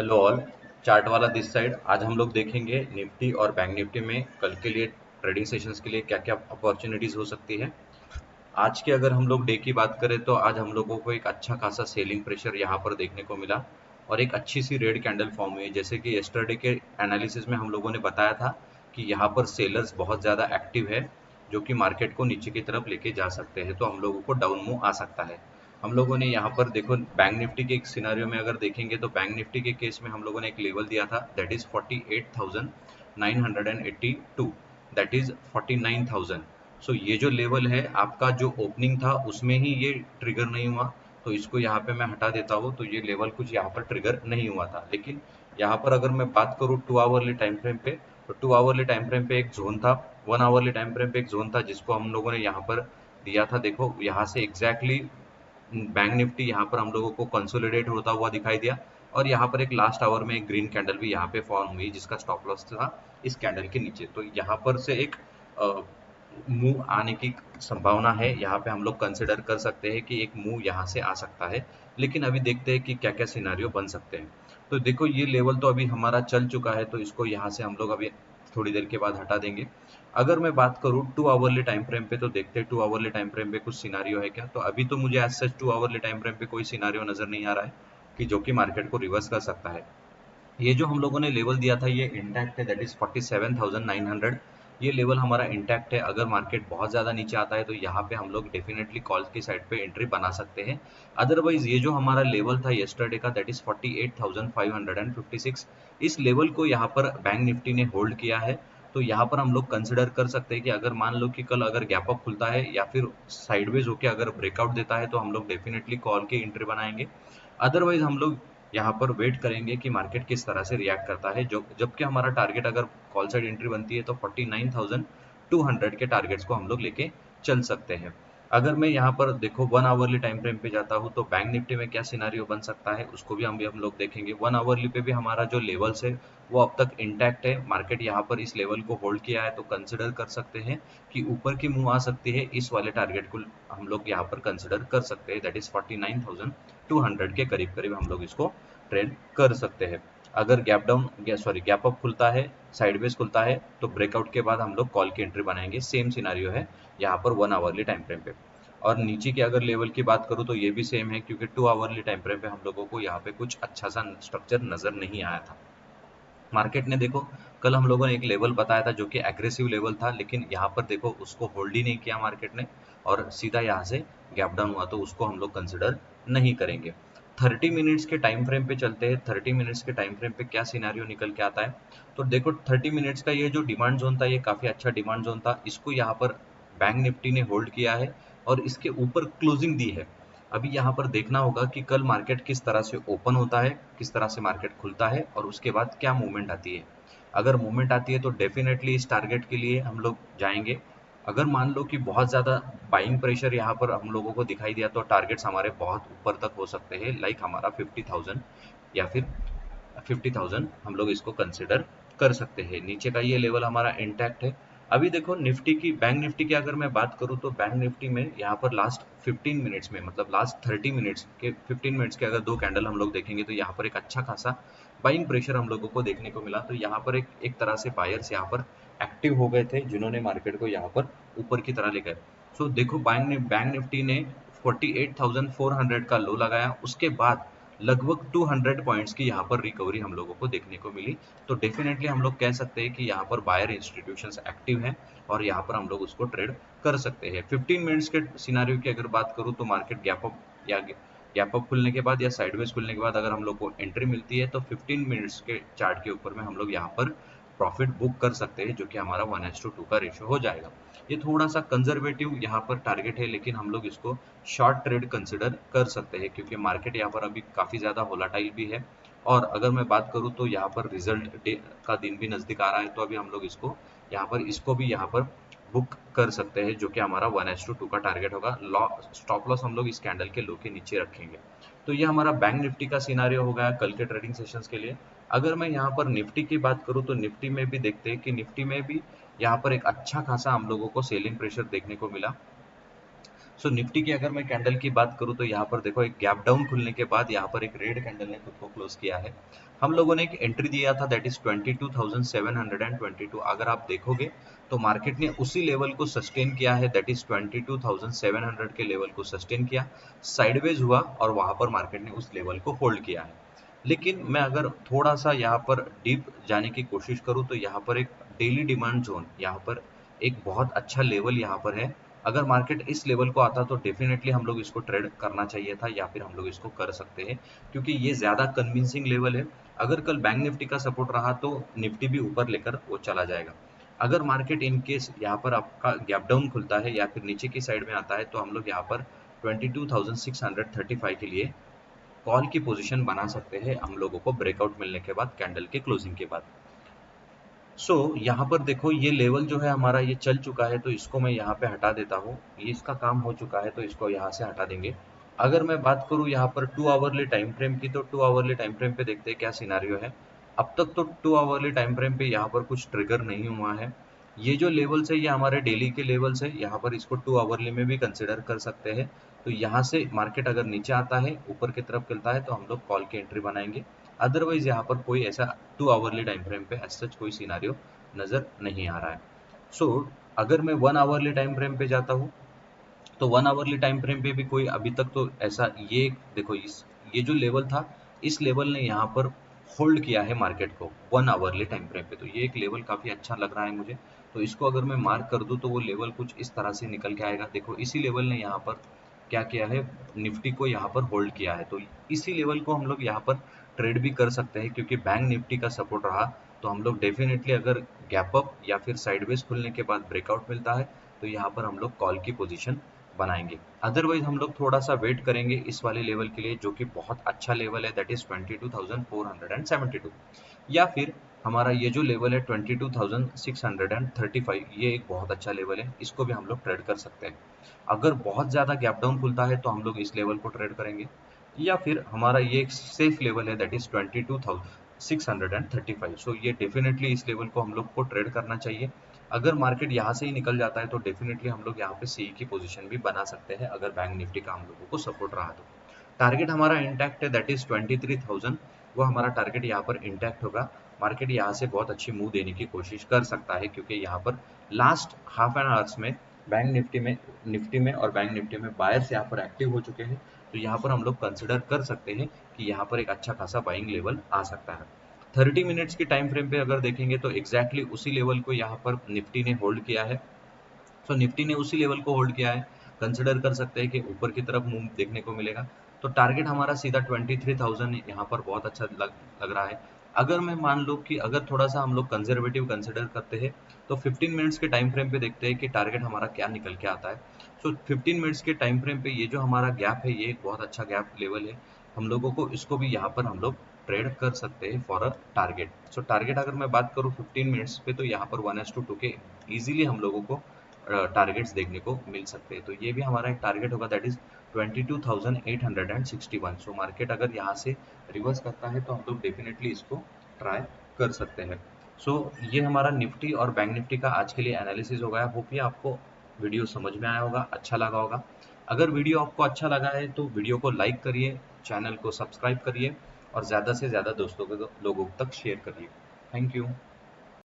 Hello all. Chart वाला this side. आज हम लोग देखेंगे निफ्टी और बैंक निफ्टी में कल के लिए ट्रेडिंग सेशंस के लिए क्या क्या अपॉर्चुनिटीज हो सकती है। आज के अगर हम लोग डे की बात करें तो आज हम लोगों को एक अच्छा खासा सेलिंग प्रेशर यहाँ पर देखने को मिला और एक अच्छी सी रेड कैंडल फॉर्म हुई। जैसे कि यस्टरडे के एनालिसिस में हम लोगों ने बताया था कि यहाँ पर सेलर्स बहुत ज़्यादा एक्टिव है जो कि मार्केट को नीचे की तरफ लेके जा सकते हैं, तो हम लोगों को डाउन मूव आ सकता है। हम लोगों ने यहाँ पर देखो बैंक निफ्टी के एक सिनारियो में अगर देखेंगे तो बैंक निफ्टी के केस में हम लोगों ने एक लेवल दिया था दैट इज 48,982, दैट इज 49,000। सो ये जो लेवल है आपका जो ओपनिंग था उसमें ही ये ट्रिगर नहीं हुआ, तो इसको यहाँ पे मैं हटा देता हूँ। तो ये लेवल कुछ यहाँ पर ट्रिगर नहीं हुआ था, लेकिन यहाँ पर अगर मैं बात करूँ 2 आवरली टाइम फ्रेम पे, तो 2 आवरली टाइम फ्रेम पे एक जोन था, 1 आवरली टाइम फ्रेम पे एक जोन था जिसको हम लोगों ने यहाँ पर दिया था। देखो यहाँ से एग्जैक्टली बैंक निफ्टी यहाँ पर हम लोगों को कंसोलिडेट होता हुआ दिखाई दिया और यहाँ पर एक लास्ट आवर में एक ग्रीन कैंडल भी यहाँ पे फॉर्म हुई जिसका स्टॉप लॉस था इस कैंडल के नीचे। तो यहाँ पर से एक मूव आने की संभावना है, यहाँ पे हम लोग कंसिडर कर सकते हैं कि एक मूव यहाँ से आ सकता है। लेकिन अभी देखते हैं कि क्या क्या सिनारियो बन सकते हैं। तो देखो ये लेवल तो अभी हमारा चल चुका है, तो इसको यहाँ से हम लोग अभी थोड़ी देर के बाद हटा देंगे। अगर मैं बात करूँ 2 आवरली टाइम फ्रेम पे, तो देखते हैं 2 आवरली टाइम फ्रेम पे कुछ सिनारियो है क्या। तो अभी तो मुझे as such 2 hourly time frame पे कोई सिनारियो नजर नहीं आ रहा है कि जो कि मार्केट को रिवर्स कर सकता है। ये जो हम लोगों ने लेवल दिया था ये इंटैक्ट है, दैट इज 47,900। ये लेवल हमारा इंटैक्ट है। अगर मार्केट बहुत ज़्यादा नीचे आता है तो यहाँ पे हम लोग डेफिनेटली कॉल की साइड पे एंट्री बना सकते हैं। अदरवाइज ये जो हमारा लेवल था येस्टरडे का दैट इज 48,556, इस लेवल को यहाँ पर बैंक निफ्टी ने होल्ड किया है। तो यहाँ पर हम लोग कंसिडर कर सकते हैं कि अगर मान लो कि कल अगर गैप अप खुलता है या फिर साइडवेज होके अगर ब्रेकआउट देता है तो हम लोग डेफिनेटली कॉल की एंट्री बनाएंगे। अदरवाइज हम लोग यहाँ पर वेट करेंगे कि मार्केट किस तरह से रिएक्ट करता है। जो जबकि हमारा टारगेट अगर कॉल साइड एंट्री बनती है तो 49,200 के टारगेट्स को हम लोग लेके चल सकते हैं। अगर मैं यहाँ पर देखो 1 आवरली टाइम फ्रेम पे जाता हूँ तो बैंक निफ्टी में क्या सिनारियो बन सकता है उसको भी हम लोग देखेंगे। 1 आवरली पे भी हमारा जो लेवल्स है वो अब तक इंटैक्ट है। मार्केट यहाँ पर इस लेवल को होल्ड किया है, तो कंसिडर कर सकते हैं कि ऊपर की मूव आ सकती है। इस वाले टारगेट को हम लोग यहाँ पर कंसिडर कर सकते हैं, दैट इज 49,200 के करीब करीब हम लोग इसको ट्रेड कर सकते हैं। अगर gap down sorry gap up खुलता है, साइडवेज खुलता है, तो ब्रेकआउट के बाद हम लोग कॉल की एंट्री बनाएंगे। सेम सिनारियो है यहाँ पर 1 आवरली टाइम फ्रेम पे। और नीचे की अगर लेवल की बात करूँ तो ये भी सेम है, क्योंकि 2 आवरली टाइम फ्रेम पे हम लोगों को यहाँ पे कुछ अच्छा सा स्ट्रक्चर नजर नहीं आया था। मार्केट ने देखो कल हम लोगों ने एक लेवल बताया था जो कि एग्रेसिव लेवल था, लेकिन यहाँ पर देखो उसको होल्ड ही नहीं किया मार्केट ने और सीधा यहाँ से गैप डाउन हुआ, तो उसको हम लोग कंसिडर नहीं करेंगे। 30 मिनट्स के टाइम फ्रेम पे चलते हैं। 30 मिनट्स के टाइम फ्रेम पे क्या सिनेरियो निकल के आता है, तो देखो 30 मिनट्स का ये जो डिमांड जोन था ये काफी अच्छा डिमांड जोन था। इसको यहाँ पर बैंक निफ्टी ने होल्ड किया है और इसके ऊपर क्लोजिंग दी है। अभी यहाँ पर देखना होगा कि कल मार्केट किस तरह से ओपन होता है, किस तरह से मार्केट खुलता है और उसके बाद क्या मूवमेंट आती है। अगर मूवमेंट आती है तो डेफिनेटली इस टारगेट के लिए हम लोग जाएंगे। अगर मान लो कि बहुत ज़्यादा बाइंग प्रेशर यहाँ पर हम लोगों को दिखाई दिया तो टारगेट्स हमारे बहुत ऊपर तक हो सकते हैं, लाइक हमारा 50,000 या फिर 50,000 हम लोग इसको कंसिडर कर सकते हैं। नीचे का ये लेवल हमारा इंटैक्ट है। अभी देखो निफ्टी की, बैंक निफ्टी की अगर मैं बात करूं तो बैंक निफ्टी में यहाँ पर लास्ट 15 मिनट्स में, मतलब लास्ट 30 मिनट्स के 15 मिनट्स के अगर दो कैंडल हम लोग देखेंगे तो यहाँ पर एक अच्छा खासा बाइंग प्रेशर हम लोगों को देखने को मिला। तो यहाँ पर एक तरह से बायर्स यहाँ पर एक्टिव हो गए थे जिन्होंने मार्केट को यहाँ पर ऊपर की तरह लेकर। सो देखो बैंक निफ्टी ने 48,400 का लो लगाया, उसके बाद लगभग 200 पॉइंट्स की यहाँ पर रिकवरी हम लोगों को देखने को मिली। तो डेफिनेटली हम लोग कह सकते हैं कि यहाँ पर बायर इंस्टीट्यूशंस एक्टिव हैं और यहाँ पर हम लोग उसको ट्रेड कर सकते हैं। 15 मिनट्स के सिनारियो की अगर बात करूँ तो मार्केट गैप अप खुलने के बाद या साइडवेज खुलने के बाद अगर हम लोग को एंट्री मिलती है तो 15 मिनट्स के चार्ट के ऊपर में हम लोग यहाँ पर प्रॉफिट बुक कर सकते हैं, जो कि हमारा 1:2 का रेशियो हो जाएगा। ये थोड़ा सा कंजर्वेटिव यहाँ पर टारगेट है, लेकिन हम लोग इसको शॉर्ट ट्रेड कंसिडर कर सकते हैं क्योंकि मार्केट यहाँ पर अभी काफ़ी ज़्यादा वोलाटाइल भी है। और अगर मैं बात करूँ तो यहाँ पर रिजल्ट डे का दिन भी नज़दीक आ रहा है, तो अभी हम लोग इसको भी यहाँ पर बुक कर सकते हैं, जो कि हमारा 1:2 का टारगेट होगा। स्टॉप लॉस हम लोग इस कैंडल के लो के नीचे रखेंगे। तो ये हमारा बैंक निफ्टी का सिनारियो हो गया कल के ट्रेडिंग सेशंस के लिए। अगर मैं यहाँ पर निफ्टी की बात करूँ तो निफ्टी में भी देखते हैं कि निफ्टी में भी यहाँ पर एक अच्छा खासा हम लोगों को सेलिंग प्रेशर देखने को मिला। सो निफ्टी की अगर मैं कैंडल की बात करूं तो यहाँ पर देखो एक गैप डाउन खुलने के बाद यहाँ पर एक रेड कैंडल ने खुद को क्लोज किया है। हम लोगों ने एक एंट्री दिया था दैट इज 22,722। अगर आप देखोगे तो मार्केट ने उसी लेवल को सस्टेन किया है, दैट इज 22,700 के लेवल को सस्टेन किया, साइडवेज हुआ और वहां पर मार्केट ने उस लेवल को होल्ड किया है। लेकिन मैं अगर थोड़ा सा यहाँ पर डीप जाने की कोशिश करूँ तो यहाँ पर एक डेली डिमांड जोन, यहाँ पर एक बहुत अच्छा लेवल यहाँ पर है। अगर मार्केट इस लेवल को आता तो डेफिनेटली हम लोग इसको ट्रेड करना चाहिए था या फिर हम लोग इसको कर सकते हैं, क्योंकि ये ज़्यादा कन्विंसिंग लेवल है। अगर कल बैंक निफ्टी का सपोर्ट रहा तो निफ्टी भी ऊपर लेकर वो चला जाएगा। अगर मार्केट इन केस यहाँ पर आपका गैप डाउन खुलता है या फिर नीचे की साइड में आता है तो हम लोग यहाँ पर 22,635 के लिए कॉल की पोजीशन बना सकते हैं हम लोगों को ब्रेकआउट मिलने के बाद, कैंडल के क्लोजिंग के बाद। यहाँ पर देखो ये लेवल जो है हमारा ये चल चुका है, तो इसको मैं यहाँ पे हटा देता हूँ। ये इसका काम हो चुका है तो इसको यहाँ से हटा देंगे। अगर मैं बात करूँ यहाँ पर 2 आवरली टाइम फ्रेम की, तो 2 आवरली टाइम फ्रेम पे देखते हैं क्या सिनारियो है। अब तक तो 2 आवरली टाइम फ्रेम पे यहाँ पर कुछ ट्रिगर नहीं हुआ है। ये जो लेवल्स है ये हमारे डेली के लेवल्स है, यहाँ पर इसको 2 आवरली में भी कंसिडर कर सकते हैं। तो यहाँ से मार्केट अगर नीचे आता है, ऊपर की तरफ चलता है, तो हम लोग कॉल की एंट्री बनाएंगे। अदरवाइज यहाँ पर कोई ऐसा 2 आवरली टाइम फ्रेम पे एज सच कोई सिनारियो नजर नहीं आ रहा है। अगर मैं 1 आवरली टाइम फ्रेम पे जाता हूँ तो 1 आवरली टाइम फ्रेम पे भी कोई अभी तक तो ऐसा, ये देखो ये जो लेवल था, इस लेवल ने यहाँ पर होल्ड किया है मार्केट को 1 आवरली टाइम फ्रेम पे, तो ये एक लेवल काफी अच्छा लग रहा है मुझे। तो इसको अगर मैं मार्क कर दूं तो वो लेवल कुछ इस तरह से निकल के आएगा। देखो इसी लेवल ने यहाँ पर क्या किया है, निफ्टी को यहाँ पर होल्ड किया है, तो इसी लेवल को हम लोग यहाँ पर ट्रेड भी कर सकते हैं, क्योंकि बैंक निफ्टी का सपोर्ट रहा तो हम लोग डेफिनेटली अगर गैप अप या फिर साइडवेज खुलने के बाद ब्रेकआउट मिलता है तो यहाँ पर हम लोग कॉल की पोजीशन बनाएंगे। अदरवाइज हम लोग थोड़ा सा वेट करेंगे इस वाले लेवल के लिए, जो कि बहुत अच्छा लेवल है, दैट इज 22,472। या फिर हमारा ये जो लेवल है 22,635, ये एक बहुत अच्छा लेवल है, इसको भी हम लोग ट्रेड कर सकते हैं। अगर बहुत ज़्यादा गैप डाउन खुलता है तो हम लोग इस लेवल को ट्रेड करेंगे, या फिर हमारा ये एक सेफ लेवल है दैट इज 22,635। ये डेफिनेटली इस लेवल को हम लोग को ट्रेड करना चाहिए। अगर मार्केट यहाँ से ही निकल जाता है तो डेफिनेटली हम लोग यहाँ पे सी की पोजीशन भी बना सकते हैं, अगर बैंक निफ्टी का हम लोगों को सपोर्ट रहा तो। टारगेट हमारा इंटैक्ट है, दैट इज 23,000, वो हमारा टारगेट यहाँ पर इंटैक्ट होगा। मार्केट यहाँ से बहुत अच्छी मूव देने की कोशिश कर सकता है, क्योंकि यहाँ पर लास्ट हाफ एन आवर्स में बैंक निफ्टी में और बैंक निफ्टी में बायर्स यहाँ पर एक्टिव हो चुके हैं। तो यहाँ पर हम लोग कंसिडर कर सकते हैं कि यहाँ पर एक अच्छा खासा बाइंग लेवल आ सकता है। 30 मिनट्स की टाइम फ्रेम पे अगर देखेंगे तो एग्जैक्टली उसी लेवल को यहाँ पर निफ्टी ने होल्ड किया है। निफ्टी ने उसी लेवल को होल्ड किया है, कंसिडर कर सकते हैं कि ऊपर की तरफ मूव देखने को मिलेगा। तो टारगेट हमारा सीधा 23,000 यहाँ पर बहुत अच्छा लग रहा है। अगर मैं मान लो कि अगर थोड़ा सा हम लोग कंजर्वेटिव कंसिडर करते हैं तो 15 मिनट्स के टाइम फ्रेम पे देखते हैं कि टारगेट हमारा क्या निकल के आता है। 15 मिनट्स के टाइम फ्रेम पे ये जो हमारा गैप है, ये एक बहुत अच्छा गैप लेवल है, हम लोगों को इसको भी यहाँ पर हम लोग ट्रेड कर सकते हैं फॉर अ टारगेट। टारगेट अगर मैं बात करूँ 15 मिनट्स पे तो यहाँ पर 1:2 के इजीली हम लोगों को टारगेट्स देखने को मिल सकते हैं। तो ये भी हमारा एक टारगेट होगा, दैट इज 22,861। मार्केट अगर यहाँ से रिवर्स करता है तो हम लोग डेफिनेटली इसको ट्राई कर सकते हैं। ये हमारा निफ्टी और बैंक निफ्टी का आज के लिए एनालिसिस हो गया। होप ये आपको वीडियो समझ में आया होगा, अच्छा लगा होगा। अगर वीडियो आपको अच्छा लगा है तो वीडियो को लाइक करिए, चैनल को सब्सक्राइब करिए और ज़्यादा से ज़्यादा दोस्तों को लोगों तक शेयर करिए। Thank you.